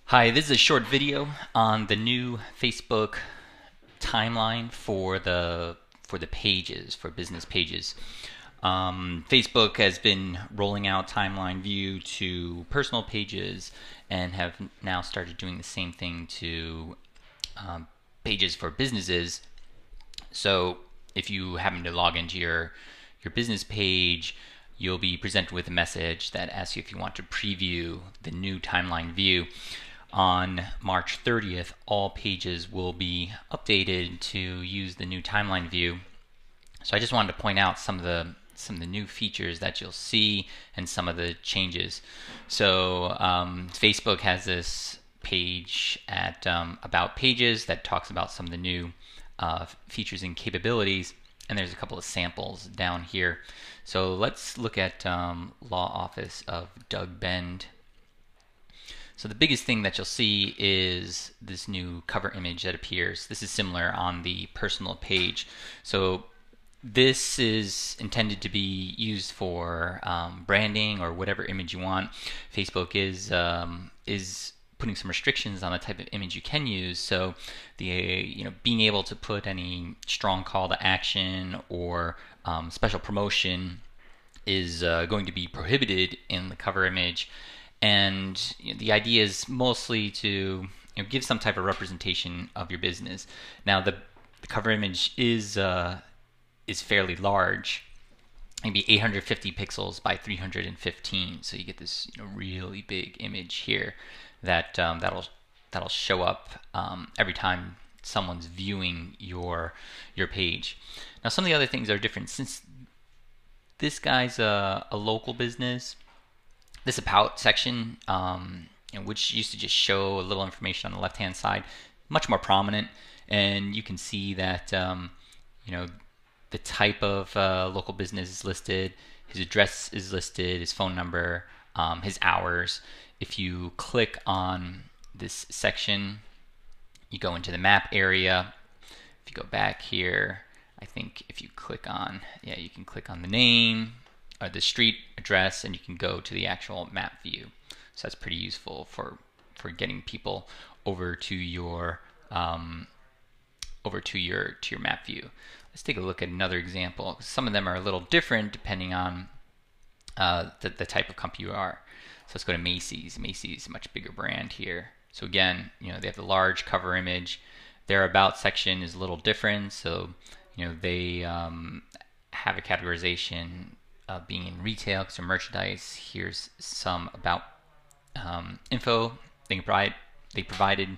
Hi, this is a short video on the new Facebook timeline for the pages, for business pages. Facebook has been rolling out timeline view to personal pages and have now started doing the same thing to pages for businesses. So if you happen to log into your business page, you'll be presented with a message that asks you if you want to preview the new timeline view. On March 30th, all pages will be updated to use the new timeline view. So I just wanted to point out some of the new features that you'll see and some of the changes. So Facebook has this page at About Pages that talks about some of the new features and capabilities, and there's a couple of samples down here. So let's look at Law Office of Doug Bend. So the biggest thing that you'll see is this new cover image that appears. This is similar on the personal page. So this is intended to be used for branding or whatever image you want. Facebook is putting some restrictions on the type of image you can use. So the being able to put any strong call to action or special promotion is going to be prohibited in the cover image. And the idea is mostly to give some type of representation of your business. Now the cover image is fairly large. Maybe 850 pixels by 315, so you get this really big image here that that'll show up every time someone's viewing your page. Now some of the other things are different. Since this guy's a local business, this About section, which used to just show a little information on the left-hand side, much more prominent, and you can see that the type of local business is listed, his address is listed, his phone number, his hours. If you click on this section, you go into the map area. If you go back here, I think if you click on, you can click on the name or the street address, and you can go to the actual map view. So that's pretty useful for getting people over to your map view. Let's take a look at another example. Some of them are a little different depending on the type of company you are. So let's go to Macy's. Macy's is a much bigger brand here. So again, they have the large cover image. Their About section is a little different. So they have a categorization of being in retail, because of merchandise. Here's some about info they provided,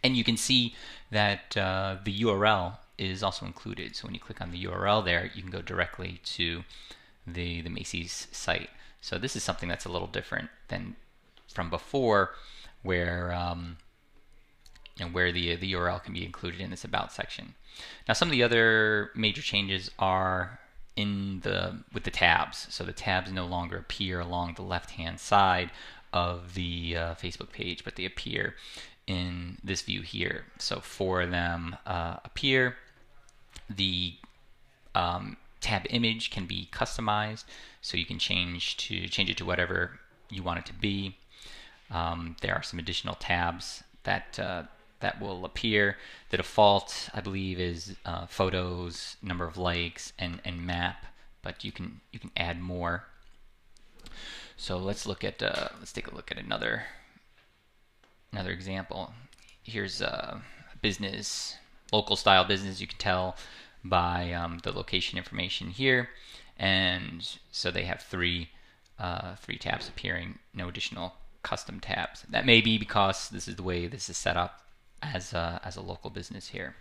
and you can see that the URL is also included. So when you click on the URL there, you can go directly to the Macy's site. So this is something that's a little different than from before, where where the URL can be included in this About section. Now some of the other major changes are with the tabs. So the tabs no longer appear along the left-hand side of the Facebook page, but they appear in this view here. So four of them appear. The tab image can be customized, so you can change it to whatever you want it to be. There are some additional tabs that will appear. The default, I believe, is photos, number of likes, and map, but you can add more. So let's take a look at another example. Here's a business, local style business. You can tell by the location information here, and so they have three tabs appearing, no additional custom tabs. That may be because this is the way this is set up as a local business here.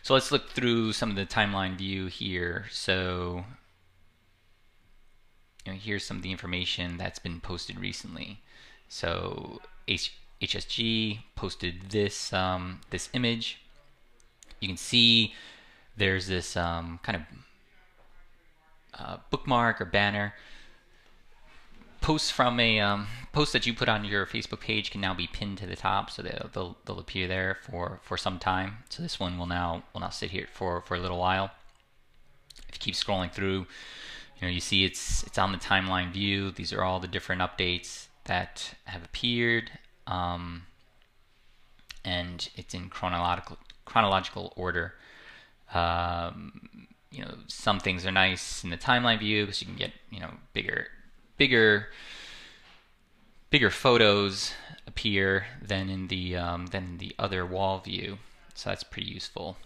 So let's look through some of the timeline view here. So here's some of the information that's been posted recently. So HSG posted this image. You can see there's this kind of bookmark or banner. Posts from a post that you put on your Facebook page can now be pinned to the top, so they'll appear there for some time. So this one will now sit here for a little while. If you keep scrolling through, you see it's on the timeline view. These are all the different updates that have appeared, and it's in chronological order. Some things are nice in the timeline view because you can get bigger photos appear than in the other wall view. So that's pretty useful.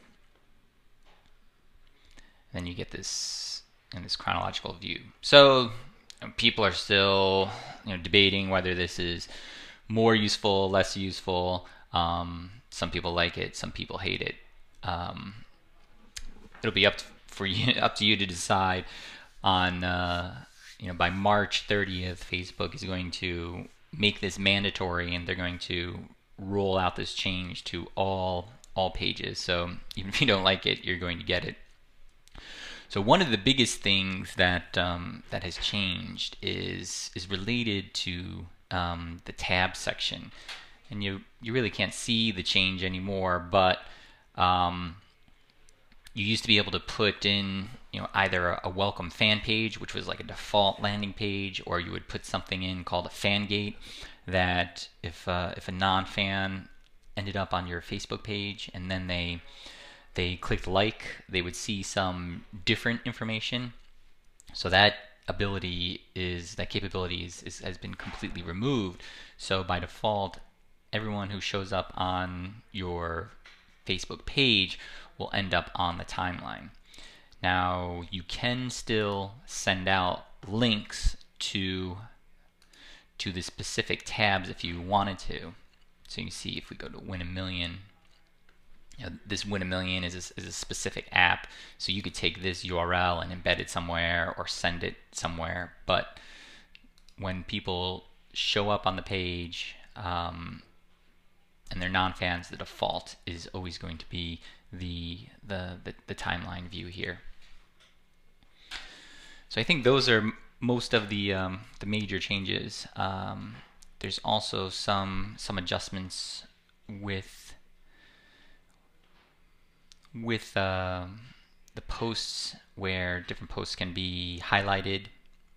And then you get this in this chronological view. So people are still debating whether this is more useful, less useful. Some people like it, some people hate it. It'll be up to you to decide on by March 30th. Facebook is going to make this mandatory, and they're going to roll out this change to all pages. So even if you don't like it, you're going to get it. So one of the biggest things that that has changed is related to the tab section, and you really can't see the change anymore, but you used to be able to put in either a welcome fan page, which was like a default landing page, or you would put something in called a fan gate, that if a non-fan ended up on your Facebook page and then they clicked like, they would see some different information. So that capability has been completely removed. So by default, everyone who shows up on your Facebook page will end up on the timeline. Now you can still send out links to the specific tabs if you wanted to. So you can see if we go to Win a Million, this Win a Million is a specific app, so you could take this URL and embed it somewhere or send it somewhere. But when people show up on the page and they're non-fans, the default is always going to be the timeline view here. So I think those are most of the major changes. There's also some adjustments with the posts, where different posts can be highlighted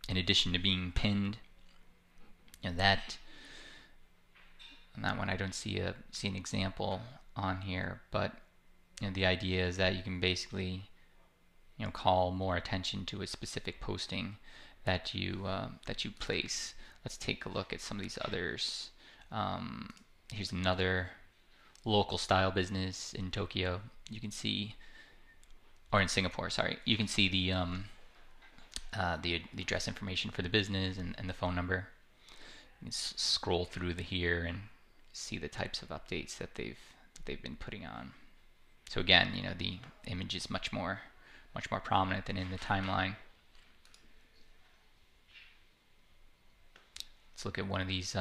in addition to being pinned. And that on that one I don't see an example on here, but the idea is that you can basically call more attention to a specific posting that you place. Let's take a look at some of these others. Here's another local style business in Tokyo. You can see, or in Singapore, sorry. You can see the address information for the business and the phone number. You can scroll through here and see the types of updates that they've been putting on. So again, the image is much more prominent than in the timeline. Let's look at one of these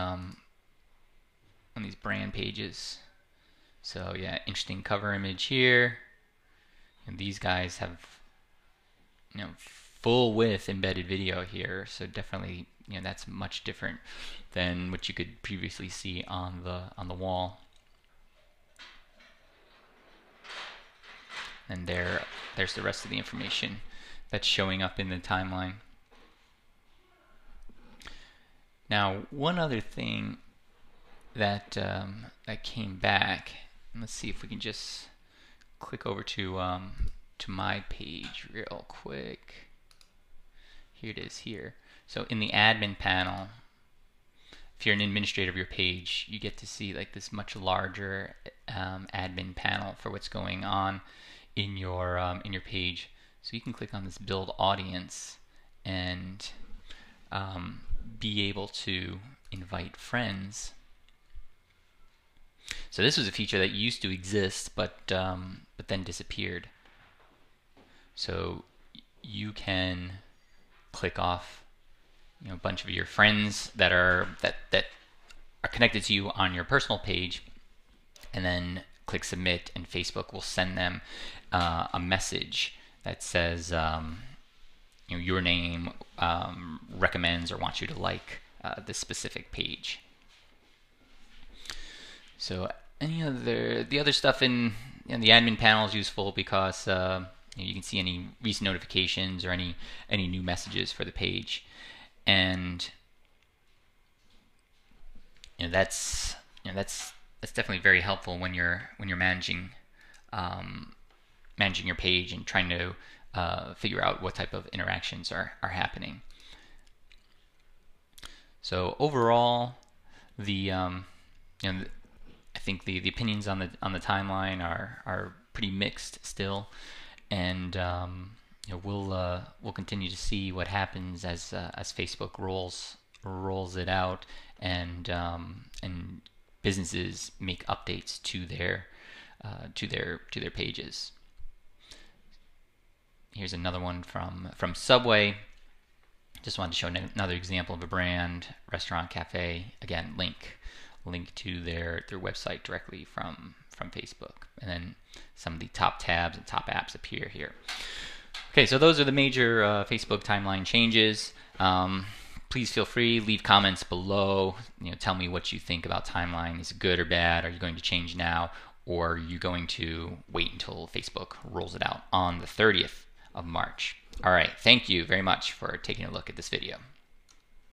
brand pages. So yeah, interesting cover image here, and these guys have full width embedded video here. So definitely that's much different than what you could previously see on the wall. And there's the rest of the information that's showing up in the timeline. Now, one other thing that came back, and let's see if we can just click over to my page real quick. Here it is here. So in the admin panel, if you're an administrator of your page, you get to see like this much larger admin panel for what's going on in your page. So you can click on this build audience and be able to invite friends. So this was a feature that used to exist, but then disappeared. So you can click off a bunch of your friends that are connected to you on your personal page, and then click submit, and Facebook will send them a message that says your name recommends or wants you to like this specific page. So the other stuff in the admin panel is useful because you can see any recent notifications or any new messages for the page. And that's that's definitely very helpful when you're managing your page and trying to figure out what type of interactions are happening. So overall, the I think the opinions on the timeline are pretty mixed still, and we'll continue to see what happens as Facebook rolls it out, and businesses make updates to their pages. Here's another one from Subway. Just wanted to show another example of a brand, restaurant, cafe. Again, link to their website directly from Facebook, and then some of the top tabs and top apps appear here. Okay, so those are the major Facebook timeline changes. Please feel free, leave comments below. Tell me what you think about timeline. Is it good or bad? Are you going to change now, or are you going to wait until Facebook rolls it out on the 30th of March? All right, thank you very much for taking a look at this video.